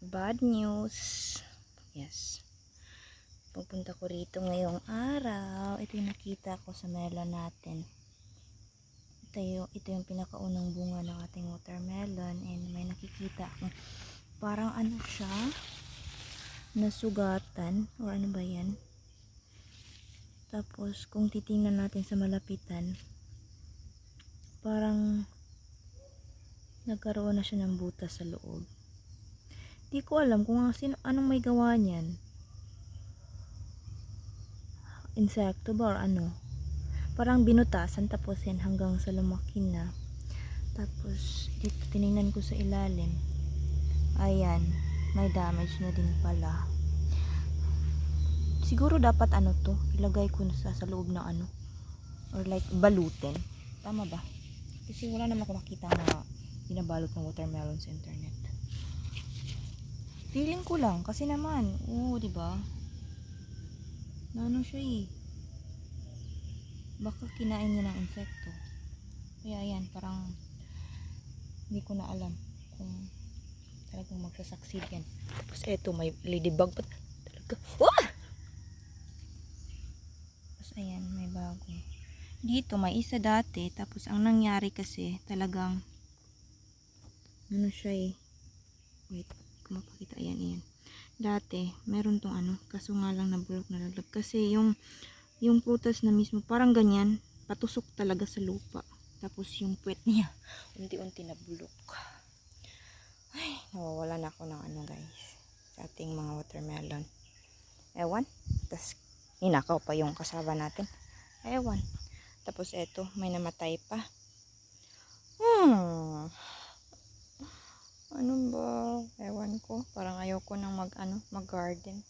Bad news. Yes. Pupunta ko rito ngayong araw. Ito yung nakita ko sa melon natin. Ito yung pinakaunang bunga ng ating watermelon. And may nakikita ako. Parang ano siya? Nasugatan. O ano ba yan? Tapos kung titingnan natin sa malapitan, parang nagkaroon na siya ng butas sa loob. Di ko alam kung anong may gawa niyan. Insekto ba or ano? Parang binutasan tapos yan hanggang sa lumaki na. Tapos dito tiningnan ko sa ilalim. Ayan, may damage na din pala. Siguro dapat ano to, ilagay ko na sa loob ng ano. Or like balutin. Tama ba? Kasi wala naman ako makita na binabalot ng watermelon sa internet. Feeling ko lang kasi naman, di ba? Ano siya eh. Baka kinain niya ng insekto. Kaya ayan, parang hindi ko na alam kung talagang magsasucceed yan. Tapos eto, may ladybug pa talaga. Wah! Tapos ayan, may bago. Dito, may isa dati. Tapos ang nangyari kasi, talagang ano siya eh. Wait, hindi ko mapakita. Ayan. Dati, meron tong ano, kaso nga lang nabulok na laglag. Kasi yung prutas na mismo, parang ganyan, patusok talaga sa lupa. Tapos yung puwet niya, unti-unti nabulok. Ay, nawawala na ako ng ano guys, sa ating mga watermelon. Ewan, tapos ninakaw pa yung kasama natin. Ewan. Tapos eto, may namatay pa. Ano ba? Ewan ko. Parang ayoko nang mag-garden.